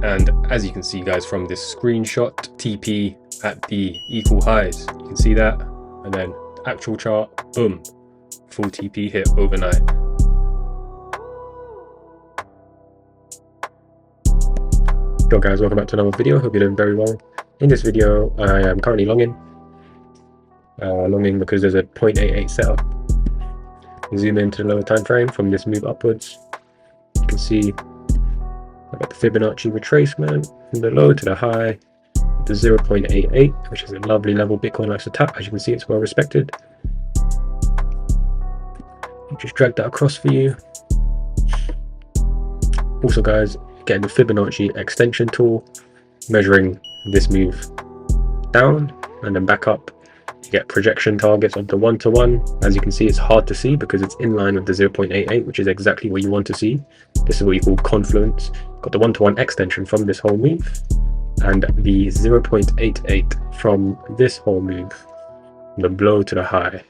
And as you can see guys from this screenshot, TP at the equal highs, you can see that, and then actual chart, boom, full TP hit overnight. Yo guys, welcome back to another video. Hope you're doing very well. In this video I am currently longing because there's a 0.88 setup. Zoom into the lower time frame from this move upwards. You can see I've got the Fibonacci retracement from the low to the high, the 0.88, which is a lovely level Bitcoin likes to tap. As you can see, it's well respected. Just drag that across for you. Also guys, getting the Fibonacci extension tool, measuring this move down and then back up. You get projection targets of the 1-to-1. As you can see, it's hard to see because it's in line with the 0.88, which is exactly what you want to see. This is what you call confluence. Got the 1-to-1 extension from this whole move and the 0.88 from this whole move, from the low to the high.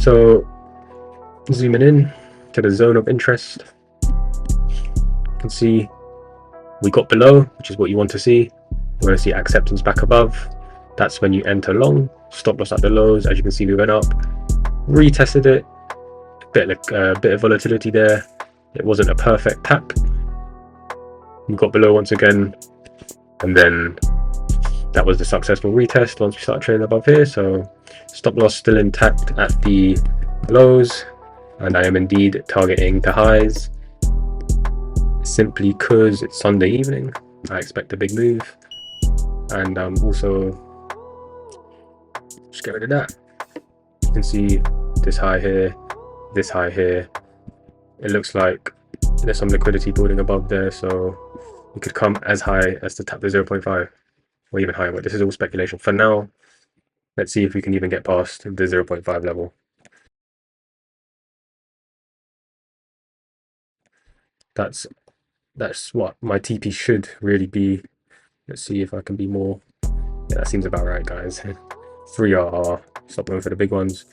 So zooming in to the zone of interest, you can see we got below, which is what you want to see. You want to see acceptance back above. That's when you enter long. Stop loss at the lows. As you can see, we went up, retested it, a bit of volatility there. It wasn't a perfect tap. We got below once again, and then that was the successful retest once we start trading above here. So stop loss still intact at the lows, and I am indeed targeting the highs simply because it's Sunday evening. I expect a big move, and also just get rid of that. You can see this high here, this high here. It looks like there's some liquidity building above there, so we could come as high as to tap the 0.5 or even higher, but this is all speculation. For now, let's see if we can even get past the 0.5 level. That's what my TP should really be. Let's see if I can be more. Yeah, that seems about right, guys. 3RR, stop going for the big ones.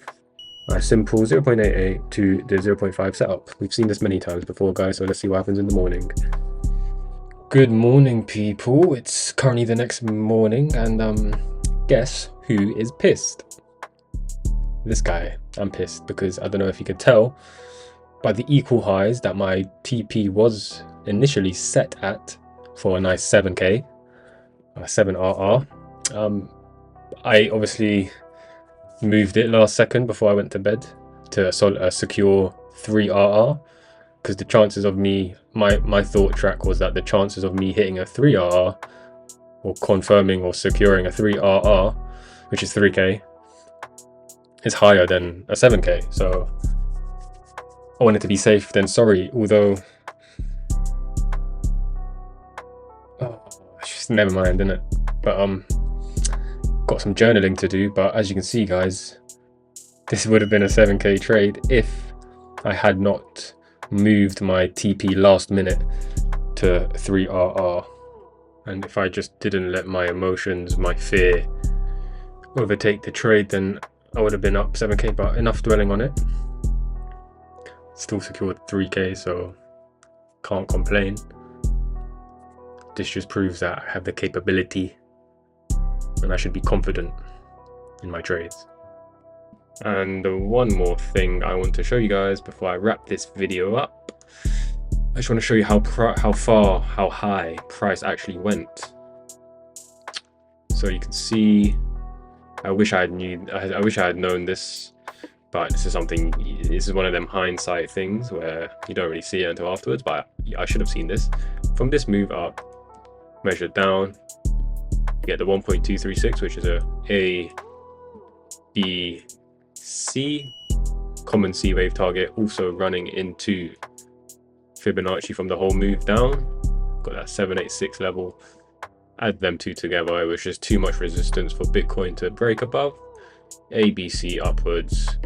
A simple 0.88 to the 0.5 setup. We've seen this many times before, guys, so let's see what happens in the morning. Good morning, people. It's currently the next morning, and guess who is pissed? This guy. I'm pissed because I don't know if you could tell by the equal highs that my TP was initially set at for a nice 7k, 7RR. I obviously moved it last second before I went to bed to secure 3RR, because the chances of me, my thought track was that the chances of me hitting a 3RR or confirming or securing a 3RR, which is 3k, is higher than a 7k. So I wanted to be safe than sorry, although just never mind, innit? But got some journaling to do. But as you can see, guys, this would have been a 7k trade if I had not moved my TP last minute to 3RR, and if I just didn't let my emotions, my fear overtake the trade, then I would have been up 7k. But enough dwelling on it. Still secured 3k, so can't complain. This just proves that I have the capability and I should be confident in my trades. And one more thing I want to show you guys before I wrap this video up. I just want to show you how high price actually went. So you can see, I wish I had known this, but this is one of them hindsight things where you don't really see it until afterwards, but I should have seen this. From this move up, measured down, you get the 1.236, which is a B, C, common C wave target, also running into Fibonacci from the whole move down. Got that 786 level. Add them two together, it was just too much resistance for Bitcoin to break above. ABC upwards.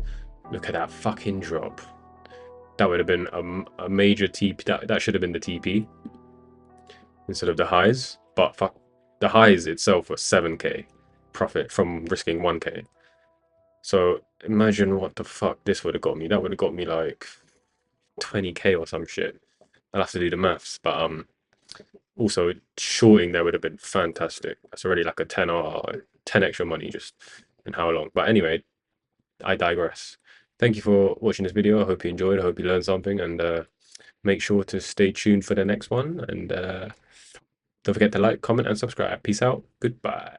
Look at that fucking drop. That would have been a major TP. That should have been the TP instead of the highs. But fuck, the highs itself was 7k profit from risking 1k. So imagine what the fuck this would have got me. That would have got me like 20k or some shit. I'll have to do the maths, but Also, shorting there would have been fantastic. That's already like a 10R, 10 extra money just in how long. But anyway, I digress. Thank you for watching this video. I hope you enjoyed. I hope you learned something, and make sure to stay tuned for the next one. And don't forget to like, comment, and subscribe. Peace out. Goodbye.